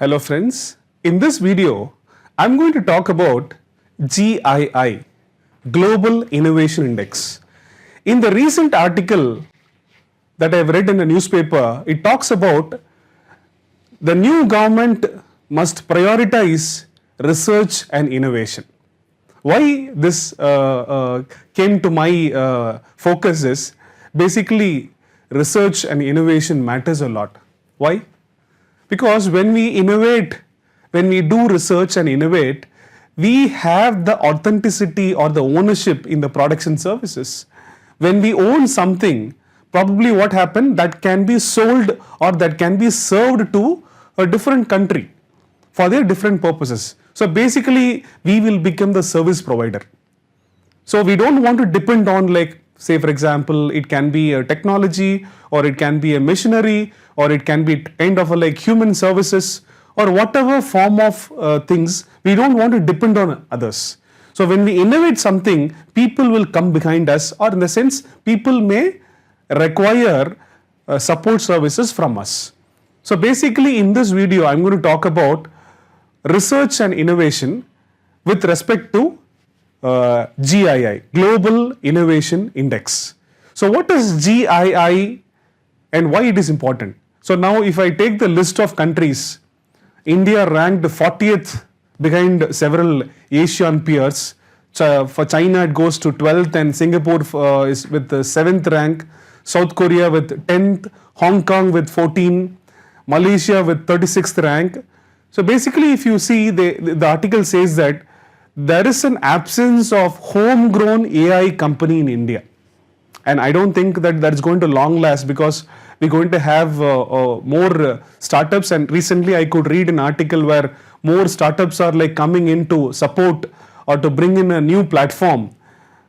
Hello friends, in this video I'm going to talk about GII, Global Innovation Index. In the recent article that I've read in the newspaper, it talks about the new government must prioritize research and innovation. Why this came to my focus is basically research and innovation matters a lot. Why? Because when we innovate, when we do research and innovate, we have the authenticity or the ownership in the products and services. When we own something, probably what happened, that can be sold or that can be served to a different country for their different purposes. So basically, we will become the service provider. So we don't want to depend on, like, say for example, it can be a technology or it can be a machinery or it can be kind of a like human services or whatever form of things. We don't want to depend on others. So when we innovate something, people will come behind us, or in the sense, people may require support services from us. So basically in this video, I'm going to talk about research and innovation with respect to GII, Global Innovation Index. So what is GII and why it is important? So now if I take the list of countries, India ranked 40th behind several Asian peers. For China it goes to 12th and Singapore is with the 7th rank, South Korea with 10th, Hong Kong with 14, Malaysia with 36th rank. So basically if you see, the article says that there is an absence of homegrown AI company in India. And I don't think that that's going to long last, because we're going to have more startups. And recently I could read an article where more startups are like coming in to support or to bring in a new platform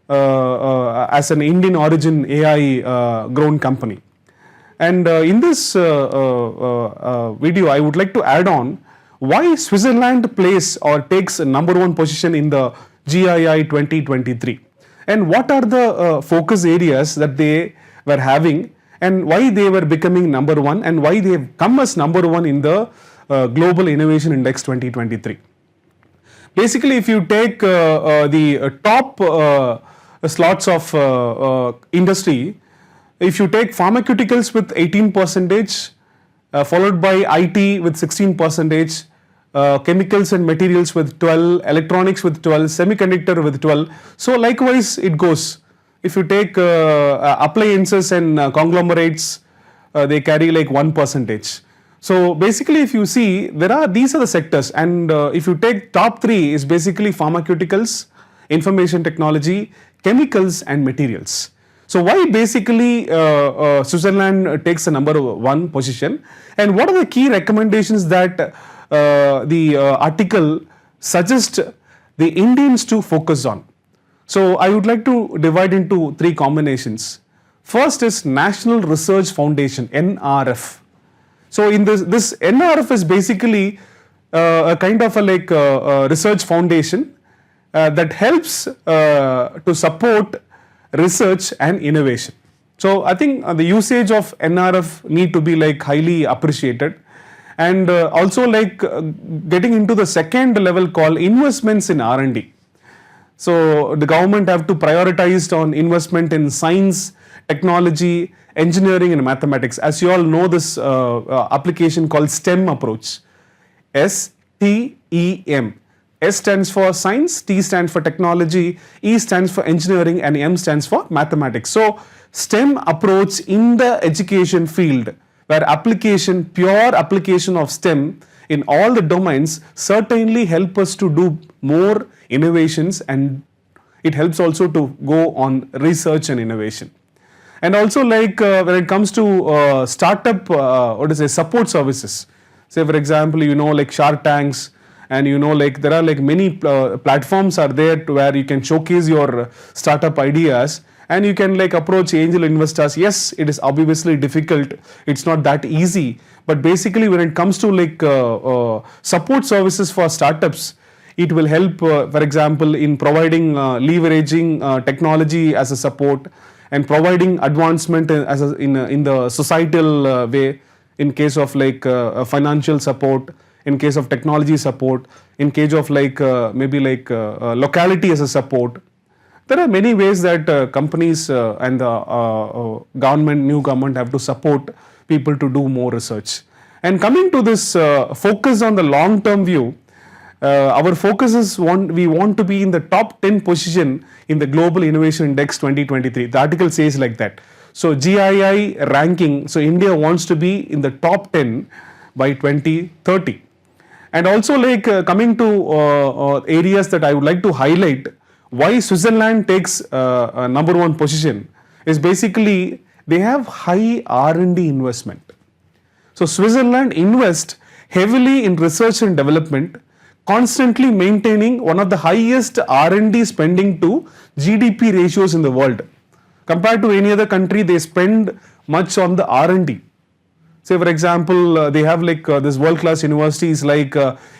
as an Indian origin AI grown company. And in this video, I would like to add on why Switzerland plays or takes number one position in the GII 2023, and what are the focus areas that they were having, and why they were becoming number one, and why they have come as number one in the Global Innovation Index 2023. Basically, if you take the top slots of industry, if you take pharmaceuticals with 18%, followed by IT with 16%, chemicals and materials with 12, electronics with 12, semiconductor with 12. So likewise it goes. If you take appliances and conglomerates, they carry like 1%. So basically if you see, these are the sectors, and if you take top three is basically pharmaceuticals, information technology, chemicals and materials. So why basically Switzerland takes the number one position, and what are the key recommendations that the article suggests the Indians to focus on? So I would like to divide into three combinations. First is National Research Foundation, NRF. So in this NRF is basically a kind of a research foundation that helps to support research and innovation. So I think the usage of NRF need to be like highly appreciated, and also like getting into the second level called investments in R&D. So the government have to prioritize on investment in science, technology, engineering and mathematics. As you all know, this application called STEM approach, STEM. S stands for science, T stands for technology, E stands for engineering, and M stands for mathematics. So STEM approach in the education field, where pure application of STEM in all the domains certainly help us to do more innovations, and it helps also to go on research and innovation. And also like when it comes to startup, support services. Say for example, like Shark Tanks, and like there are like many platforms are there where you can showcase your startup ideas, and you can like approach angel investors. Yes, it is obviously difficult, it's not that easy, but basically when it comes to like support services for startups, it will help, for example, in providing leveraging technology as a support, and providing advancement in the societal way, in case of like financial support, in case of technology support, in case of like maybe like locality as a support. There are many ways that companies and the new government have to support people to do more research. And coming to this focus on the long-term view, our focus is we want to be in the top 10 position in the Global Innovation Index 2023. The article says like that. So GII ranking, so India wants to be in the top 10 by 2030. And also like coming to areas that I would like to highlight, why Switzerland takes number one position is basically they have high R&D investment. So Switzerland invests heavily in research and development, constantly maintaining one of the highest R&D spending to GDP ratios in the world. Compared to any other country, they spend much on the R&D. Say for example, they have like this world-class universities like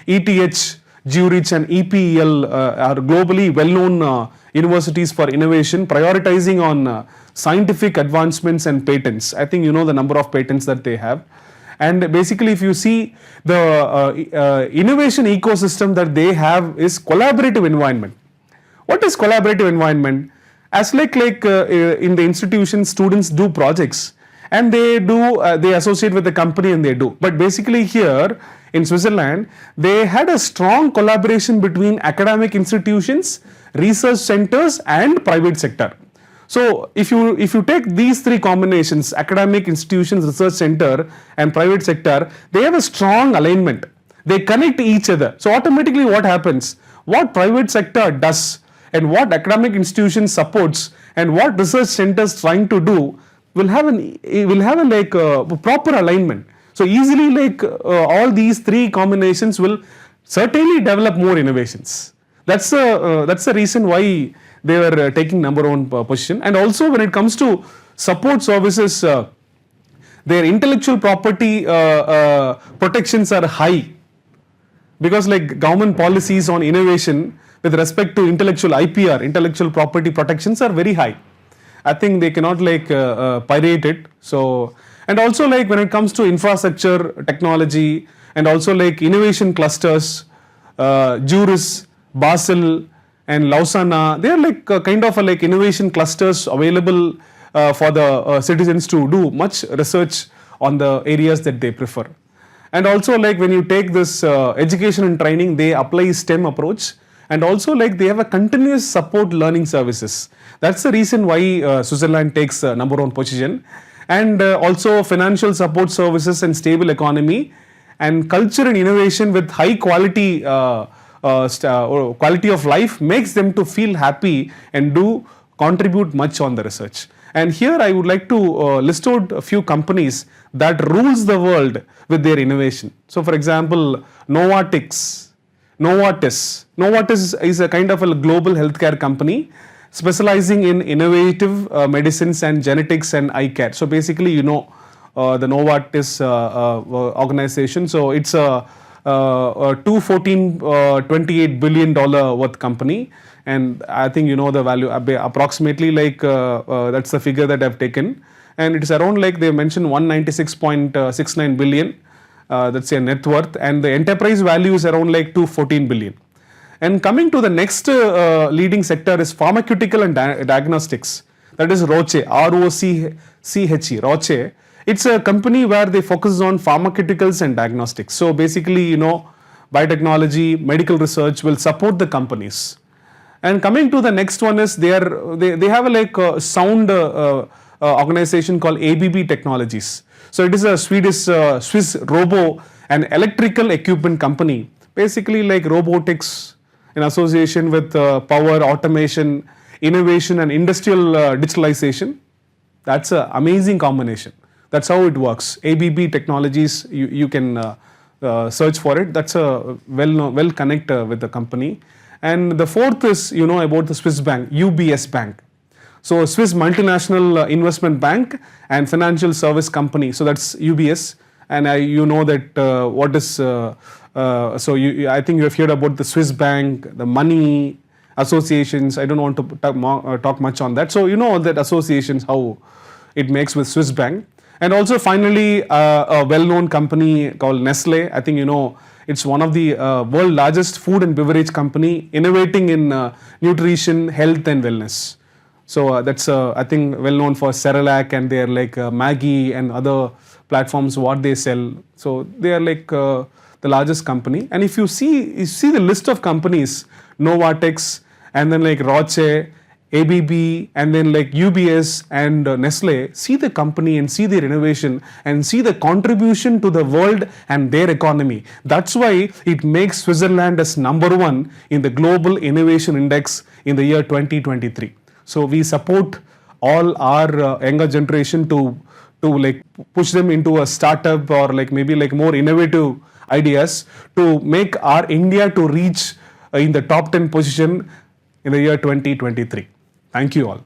ETH, Zurich and EPEL are globally well-known universities for innovation, prioritizing on scientific advancements and patents. I think you know the number of patents that they have. And basically, if you see the innovation ecosystem that they have is collaborative environment. What is collaborative environment? As like in the institution, students do projects and they associate with the company and they do. But basically here in Switzerland, they had a strong collaboration between academic institutions, research centers and private sector. So if you take these three combinations, academic institutions, research center and private sector, they have a strong alignment. They connect each other. So automatically what happens? What private sector does and what academic institution supports and what research centers trying to do will have a proper alignment. So easily like all these three combinations will certainly develop more innovations. That's the reason why they were taking number one position. And also when it comes to support services, their intellectual property protections are high, because like government policies on innovation with respect to intellectual IPR, intellectual property protections are very high. I think they cannot like pirate it. So, and also like when it comes to infrastructure, technology, and also like innovation clusters, Juris, Basel, and Lausanne, they are like kind of like innovation clusters available for the citizens to do much research on the areas that they prefer. And also like when you take this education and training, they apply STEM approach, and also like they have a continuous support learning services. That's the reason why Switzerland takes number one position. And also financial support services and stable economy and culture and innovation with high quality quality of life makes them to feel happy and do contribute much on the research. And here I would like to list out a few companies that rules the world with their innovation. So for example, Novartis is a kind of a global healthcare company specializing in innovative medicines and genetics and eye care. So basically, you know, the Novartis organization. So it's a $28 billion worth company, and I think you know the value approximately like that's the figure that I've taken, and it is around like they mentioned 196.69 billion. That's a net worth, and the enterprise value is around like 214 billion. And coming to the next leading sector is pharmaceutical and diagnostics. That is Roche, R-O-C-H-E, Roche. It's a company where they focus on pharmaceuticals and diagnostics. So basically, you know, biotechnology, medical research will support the companies. And coming to the next one is they have a sound organization called ABB Technologies. So it is a Swiss robo and electrical equipment company. Basically like robotics in association with power, automation, innovation and industrial digitalization. That's an amazing combination. That's how it works. ABB Technologies, you can search for it. That's a well connect with the company. And the fourth is, you know about the Swiss bank, UBS Bank. So Swiss multinational investment bank and financial service company. So that's UBS. And you know that what is, I think you have heard about the Swiss bank, the money associations. I don't want to talk much on that. So you know that associations, how it makes with Swiss bank. And also finally, a well-known company called Nestle. I think you know It's one of the world largest food and beverage company innovating in nutrition, health and wellness. So that's I think well known for Cerelac, and they're like Maggi and other platforms what they sell. So they are like the largest company. And if you see the list of companies, Novartex, and then like Roche, ABB, and then like UBS and Nestle, see the company and see their innovation and see the contribution to the world and their economy. That's why it makes Switzerland as number one in the Global Innovation Index in the year 2023. So we support all our younger generation to like push them into a startup or like maybe like more innovative ideas to make our India to reach in the top 10 position in the year 2023. Thank you all.